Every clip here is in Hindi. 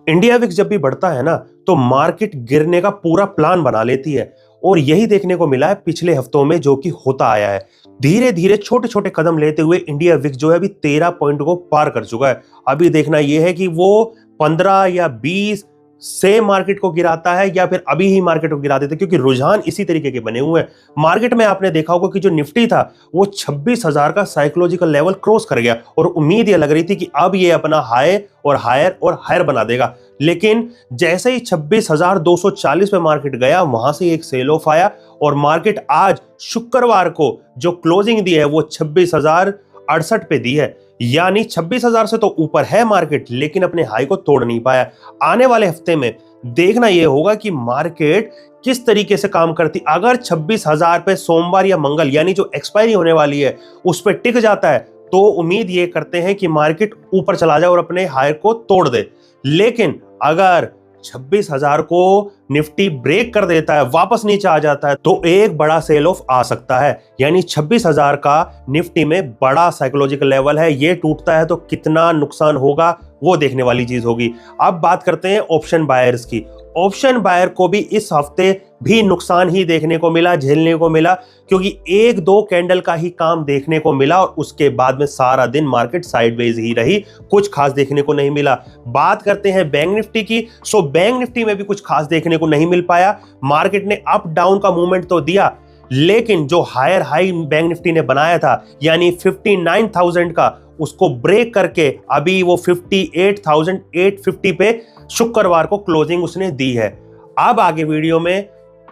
इंडिया विक्स जब भी बढ़ता है ना तो मार्केट गिरने का पूरा प्लान बना लेती है। और यही देखने को मिला है पिछले हफ्तों में जो कि होता आया है। धीरे धीरे छोटे छोटे कदम लेते हुए इंडिया विक्स जो है अभी 13 पॉइंट को पार कर चुका है। अभी देखना यह है कि वो 15 या 20 से मार्केट को गिराता है या फिर अभी ही मार्केट को गिरा देते हैं, क्योंकि रुझान इसी तरीके के बने हुए हैं। मार्केट में आपने देखा होगा कि जो निफ्टी था वो 26,000 का साइकोलॉजिकल लेवल क्रॉस कर गया और उम्मीद ये लग रही थी कि अब ये अपना हाई और हायर बना देगा। लेकिन जैसे ही 26,240 पे मार्केट गया वहां से एक सेल ऑफ आया और मार्केट आज शुक्रवार को जो क्लोजिंग दी है वो 26,068 पे दी है। यानी 26,000 से तो ऊपर है मार्केट, लेकिन अपने हाई को तोड़ नहीं पाया। आने वाले हफ्ते में देखना यह होगा कि मार्केट किस तरीके से काम करती। अगर 26,000 पे सोमवार या मंगल यानी जो एक्सपायरी होने वाली है उस पर टिक जाता है तो उम्मीद ये करते हैं कि मार्केट ऊपर चला जाए और अपने हाई को तोड़ दे। लेकिन अगर 26,000 को निफ्टी ब्रेक कर देता है, वापस नीचे आ जाता है, तो एक बड़ा सेल ऑफ आ सकता है। यानी 26,000 का निफ्टी में बड़ा साइकोलॉजिकल लेवल है। ये टूटता है तो कितना नुकसान होगा वो देखने वाली चीज होगी। अब बात करते हैं ऑप्शन बायर्स की। ऑप्शन बायर को भी इस हफ्ते भी नुकसान ही देखने को मिला, झेलने को मिला, क्योंकि एक दो कैंडल का ही काम देखने को मिला और उसके बाद में सारा दिन मार्केट साइडवेज ही रही, कुछ खास देखने को नहीं मिला। बात करते हैं बैंक निफ्टी की। सो बैंक निफ्टी में भी कुछ खास देखने को नहीं मिल पाया। मार्केट ने अप डाउन का मूवमेंट तो दिया, लेकिन जो हायर हाई बैंक निफ्टी ने बनाया था यानी 59,000 का, उसको ब्रेक करके अभी वो 58,850 पे शुक्रवार को क्लोजिंग उसने दी है। अब आगे वीडियो में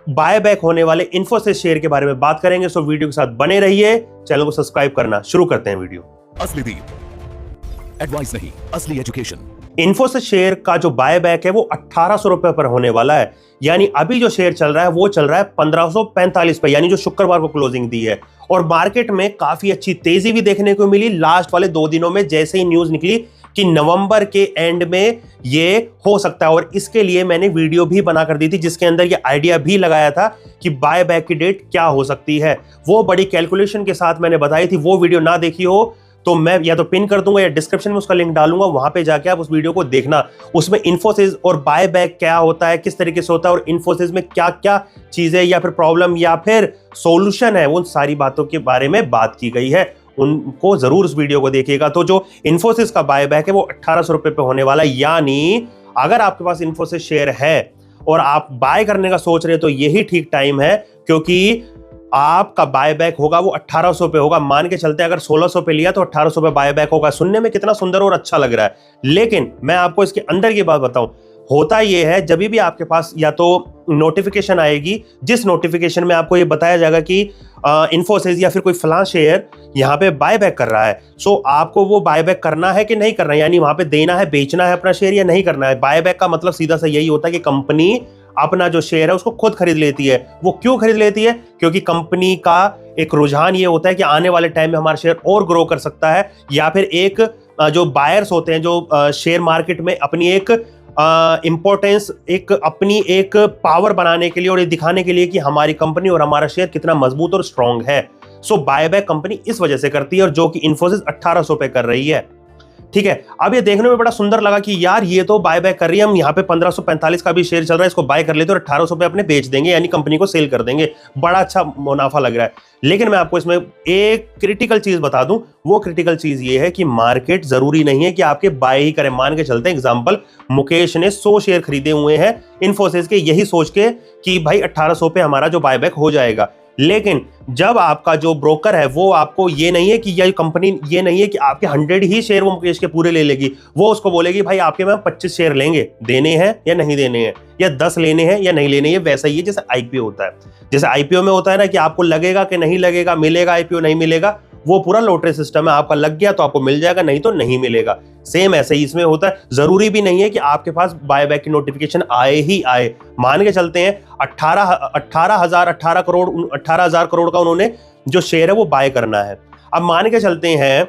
बाय बैक होने वाले इन्फोसिस शेयर के बारे में बात करेंगे। सो वीडियो के साथ बने रहिए, चैनल को सब्सक्राइब करना शुरू करते हैं वीडियो। असली दीप एडवाइस नहीं, असली एजुकेशन। इन्फोसिस शेयर का जो बाय बैक है वो 1800 रुपए पर होने वाला है। यानी अभी जो शेयर चल रहा है वो चल रहा है 1545 पे, यानी जो शुक्रवार को क्लोजिंग दी है। और मार्केट में काफी अच्छी तेजी भी देखने को मिली लास्ट वाले 2 दिनों में, जैसे ही न्यूज निकली कि नवंबर के एंड में ये हो सकता है। और इसके लिए मैंने वीडियो भी बना कर दी थी जिसके अंदर ये आइडिया भी लगाया था कि बाय बैक की डेट क्या हो सकती है। वो बड़ी कैलकुलेशन के साथ मैंने बताई थी। वो वीडियो ना देखी हो तो मैं या तो पिन कर दूंगा या डिस्क्रिप्शन में उसका लिंक डालूंगा, वहां पे जाके आप उस वीडियो को देखना। उसमें इन्फोसिस और बाय बैक क्या होता है, किस तरीके से होता है और इन्फोसिस में क्या क्या चीजें या फिर प्रॉब्लम या फिर सॉल्यूशन है, उन सारी बातों के बारे में बात की गई है। उनको जरूर उस वीडियो को देखिएगा। तो जो इन्फोसिस का बाय बैक है वो 1800 रुपए पे होने वाला है। यानी अगर आपके पास इन्फोसिस शेयर है और आप बाय करने का सोच रहे हैं तो यही ठीक टाइम है, क्योंकि आपका बाय बैक होगा वो 1800 पे होगा। मान के चलते हैं अगर 1600 पे लिया तो 1800 पे बाय बैक होगा। सुनने में कितना सुंदर और अच्छा लग रहा है, लेकिन मैं आपको इसके अंदर की बात बताऊं। होता ये है जब भी आपके पास या तो नोटिफिकेशन आएगी, जिस नोटिफिकेशन में आपको ये बताया जाएगा कि इन्फोसिस या फिर कोई फलां शेयर यहाँ पे बाय बैक कर रहा है, सो आपको वो बाय बैक करना है कि नहीं करना है, यानी वहां पे देना है, बेचना है अपना शेयर या नहीं करना है। बाय बैक का मतलब सीधा सा यही होता है कि कंपनी अपना जो शेयर है उसको खुद खरीद लेती है। वो क्यों खरीद लेती है? क्योंकि कंपनी का एक रुझान ये होता है कि आने वाले टाइम में हमारा शेयर और ग्रो कर सकता है, या फिर एक जो बायर्स होते हैं जो शेयर मार्केट में अपनी एक इंपॉर्टेंस, एक अपनी एक पावर बनाने के लिए और ये दिखाने के लिए कि हमारी कंपनी और हमारा शेयर कितना मजबूत और स्ट्रांग है। सो बाय बैक कंपनी इस वजह से करती है और जो कि इन्फोसिस 1800 पे कर रही है। ठीक है, अब ये देखने में बड़ा सुंदर लगा कि यार ये तो बाय बैक कर रही है, हम यहाँ पे 1545 का भी शेयर चल रहा है, इसको बाय कर लेते और 1800 पे अपने बेच देंगे, यानी कंपनी को सेल कर देंगे, बड़ा अच्छा मुनाफा लग रहा है। लेकिन मैं आपको इसमें एक क्रिटिकल चीज बता दूं। वो क्रिटिकल चीज ये है कि मार्केट जरूरी नहीं है कि आपके बाय ही करें। मान के चलते हैं एग्जांपल, मुकेश ने 100 शेयर खरीदे हुए हैं इन्फोसिस के, यही सोच के कि भाई 1800 पे हमारा जो बाय बैक हो जाएगा। लेकिन जब आपका जो ब्रोकर है वो आपको ये नहीं है कि यह कंपनी ये नहीं है कि आपके 100 ही शेयर वो मुकेश के पूरे ले लेगी। वो उसको बोलेगी भाई आपके में 25 शेयर लेंगे, देने हैं या नहीं देने हैं, या 10 लेने हैं या नहीं लेने हैं। वैसा ही है जैसे आईपीओ होता है। जैसे आईपीओ में होता है ना कि आपको लगेगा कि नहीं लगेगा, मिलेगा आईपीओ नहीं मिलेगा, वो पूरा लॉटरी सिस्टम है। आपका लग गया तो आपको मिल जाएगा, नहीं तो नहीं मिलेगा। सेम ऐसे ही इसमें होता है। जरूरी भी नहीं है कि आपके पास बाय बैक की नोटिफिकेशन आए ही आए। मान के चलते हैं 18,000 करोड़ का उन्होंने जो शेयर है वो बाय करना है। अब मान के चलते हैं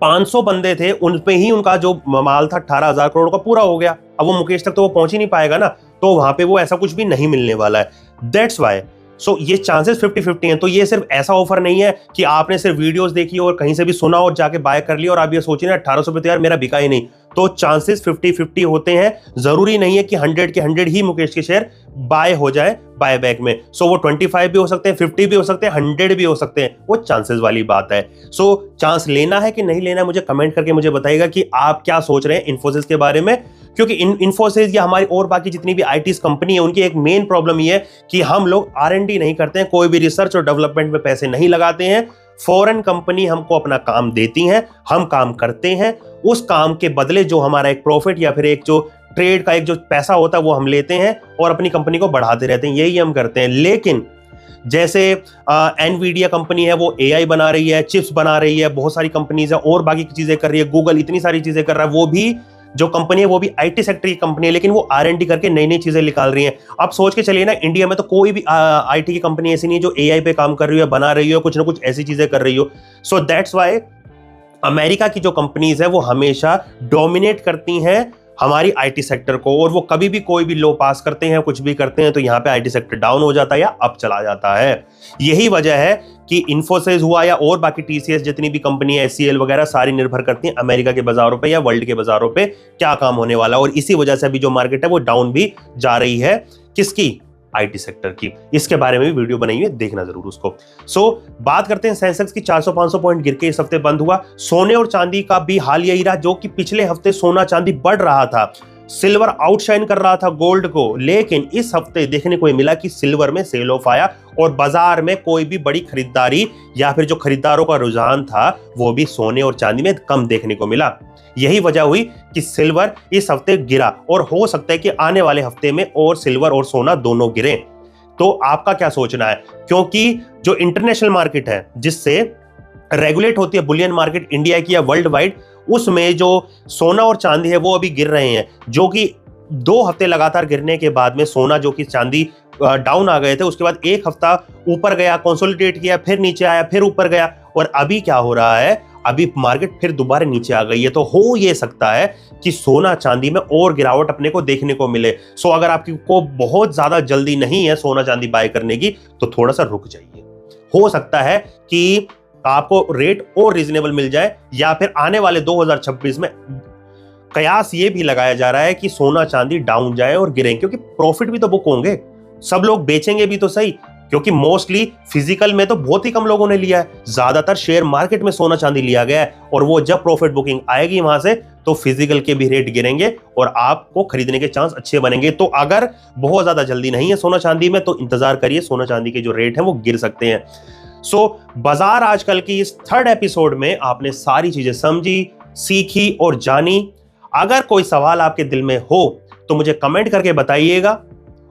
500 बंदे थे, उन पे ही उनका जो माल था 18,000 करोड़ का पूरा हो गया। अब वो मुकेश तक तो वो पहुंच ही नहीं पाएगा ना, तो वहां पे वो ऐसा कुछ भी नहीं मिलने वाला है। दैट्स वाई सो ये चांसेस 50-50 हैं। तो ये सिर्फ ऐसा ऑफर नहीं है कि आपने सिर्फ वीडियोस देखी और कहीं से भी सुना और जाके बाय कर लिया और आप ये सोचिए ना 1800 पे तो यार मेरा बिका ही नहीं, तो चांसेस 50-50 होते हैं। जरूरी नहीं है कि 100 के 100 ही मुकेश के शेयर बाय हो जाए बाय बैक में। सो वो 25 भी हो सकते हैं, 50 भी हो सकते हैं, 100 भी हो सकते हैं, वो चांसेस वाली बात है। सो चांस लेना है कि नहीं लेना है, मुझे कमेंट करके मुझे बताइएगा कि आप क्या सोच रहे हैं इन्फोसिस के बारे में। क्योंकि इन्फोसिस या हमारी और बाकी जितनी भी आईटी कंपनी है, उनकी एक मेन प्रॉब्लम ये है कि हम लोग R&D नहीं करते हैं, कोई भी रिसर्च और डेवलपमेंट में पैसे नहीं लगाते हैं। फॉरेन कंपनी हमको अपना काम देती हैं, हम काम करते हैं, उस काम के बदले जो हमारा एक प्रॉफिट या फिर एक जो ट्रेड का एक जो पैसा होता है वो हम लेते हैं और अपनी कंपनी को बढ़ाते रहते हैं, यही हम करते हैं। लेकिन जैसे एनवीडिया कंपनी है, वो AI बना रही है, चिप्स बना रही है, बहुत सारी कंपनीज है और बाकी चीजें कर रही है, गूगल इतनी सारी चीजें कर रहा है, वो भी जो कंपनी है वो भी IT सेक्टर की कंपनी है, लेकिन वो R&D करके नई नई चीजें निकाल रही हैं। आप सोच के चलिए ना, इंडिया में तो कोई भी IT की कंपनी ऐसी नहीं जो AI पे काम कर रही हो, बना रही हो, कुछ ना कुछ ऐसी चीजें कर रही हो। सो दैट्स वाई अमेरिका की जो कंपनीज है वो हमेशा डोमिनेट करती हैं हमारी IT सेक्टर को, और वो कभी भी कोई भी लो पास करते हैं, कुछ भी करते हैं, तो यहाँ पे IT सेक्टर डाउन हो जाता है या अप चला जाता है। यही वजह है कि इन्फोसिस हुआ या और बाकी TCS जितनी भी कंपनी है, SCL वगैरह, सारी निर्भर करती हैं अमेरिका के बाजारों पे या वर्ल्ड के बाजारों पे क्या काम होने वाला है। और इसी वजह से अभी जो मार्केट है वो डाउन भी जा रही है। किसकी? IT सेक्टर की। इसके बारे में भी वीडियो बनाई है, देखना जरूर उसको। बात करते हैं सेंसेक्स की। 400-500 पॉइंट गिर के इस हफ्ते बंद हुआ। सोने और चांदी का भी हाल यही रहा, जो कि पिछले हफ्ते सोना चांदी बढ़ रहा था, सिल्वर आउटशाइन कर रहा था गोल्ड को, लेकिन इस हफ्ते देखने को मिला कि सिल्वर में सेल ऑफ आया और बाजार में कोई भी बड़ी खरीदारी या फिर जो खरीदारों का रुझान था वो भी सोने और चांदी में कम देखने को मिला। यही वजह हुई कि सिल्वर इस हफ्ते गिरा और हो सकता है कि आने वाले हफ्ते में और सिल्वर और सोना दोनों गिरे। तो आपका क्या सोचना है? क्योंकि जो इंटरनेशनल मार्केट है जिससे रेगुलेट होती है बुलियन मार्केट इंडिया की या वर्ल्ड वाइड, उसमें जो सोना और चांदी है वो अभी गिर रहे हैं, जो कि 2 हफ्ते लगातार गिरने के बाद में सोना जो कि चांदी डाउन आ गए थे, उसके बाद 1 हफ्ता ऊपर गया, कंसोलिडेट किया, फिर नीचे आया, फिर ऊपर गया, और अभी क्या हो रहा है, अभी मार्केट फिर दोबारा नीचे आ गई है। तो हो ये सकता है कि सोना चांदी में और गिरावट अपने को देखने को मिले। सो अगर आपको बहुत ज्यादा जल्दी नहीं है सोना चांदी बाय करने की तो थोड़ा सा रुक जाइए। हो सकता है कि आपको रेट और रीजनेबल मिल जाए, या फिर आने वाले 2026 में कयास ये भी लगाया जा रहा है कि सोना चांदी डाउन जाए और गिरे, क्योंकि प्रॉफिट भी तो बुक होंगे, सब लोग बेचेंगे भी तो सही, क्योंकि मोस्टली फिजिकल में तो बहुत ही कम लोगों ने लिया है, ज्यादातर शेयर मार्केट में सोना चांदी लिया गया है, और वो जब प्रॉफिट बुकिंग आएगी वहां से तो फिजिकल के भी रेट गिरेंगे और आपको खरीदने के चांस अच्छे बनेंगे। तो अगर बहुत ज्यादा जल्दी नहीं है सोना चांदी में तो इंतजार करिए, सोना चांदी के जो रेट है वो गिर सकते हैं। बाजार आजकल की इस 3rd एपिसोड में आपने सारी चीजें समझी, सीखी और जानी। अगर कोई सवाल आपके दिल में हो तो मुझे कमेंट करके बताइएगा।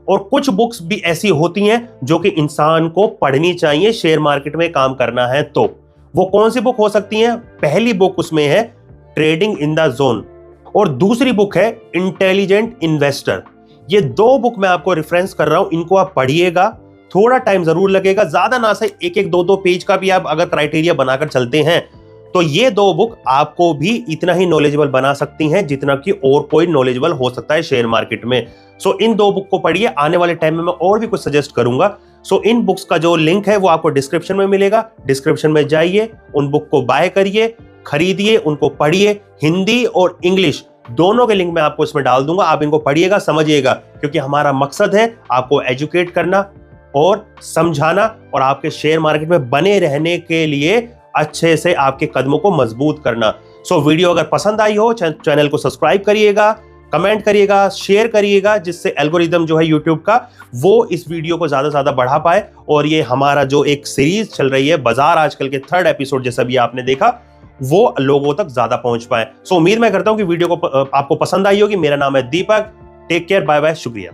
और कुछ बुक्स भी ऐसी होती हैं जो कि इंसान को पढ़नी चाहिए शेयर मार्केट में काम करना है तो। वो कौन सी बुक हो सकती हैं? पहली बुक उसमें है ट्रेडिंग इन द जोन, और दूसरी बुक है इंटेलिजेंट इन्वेस्टर। ये 2 बुक मैं आपको रेफरेंस कर रहा हूं, इनको आप पढ़िएगा। थोड़ा टाइम जरूर लगेगा, ज्यादा ना सही 1-1, 2-2 पेज का भी आप अगर क्राइटेरिया बनाकर चलते हैं तो ये 2 बुक आपको भी इतना ही नॉलेजेबल बना सकती हैं जितना कि और कोई नॉलेजेबल हो सकता है शेयर मार्केट में। इन 2 बुक को पढ़िए। आने वाले टाइम में मैं और भी कुछ सजेस्ट करूंगा। इन बुक्स का जो लिंक है वो आपको डिस्क्रिप्शन में मिलेगा, डिस्क्रिप्शन में जाइए, उन बुक को बाय करिए, खरीदिए, उनको पढ़िए। हिंदी और इंग्लिश दोनों के लिंक मैं आपको इसमें डाल दूंगा, आप इनको पढ़िएगा, समझिएगा, क्योंकि हमारा मकसद है आपको एजुकेट करना और समझाना और आपके शेयर मार्केट में बने रहने के लिए अच्छे से आपके कदमों को मजबूत करना। वीडियो अगर पसंद आई हो चैनल को सब्सक्राइब करिएगा, कमेंट करिएगा, शेयर करिएगा, जिससे एल्गोरिदम जो है यूट्यूब का वो इस वीडियो को ज्यादा से ज्यादा बढ़ा पाए और ये हमारा जो एक सीरीज चल रही है बाजार आजकल के 3rd एपिसोड जैसा भी आपने देखा वो लोगों तक ज्यादा पहुंच पाए। उम्मीद मैं करता हूं कि वीडियो को आपको पसंद आई होगी। मेरा नाम है दीपक। टेक केयर, बाय बाय, शुक्रिया।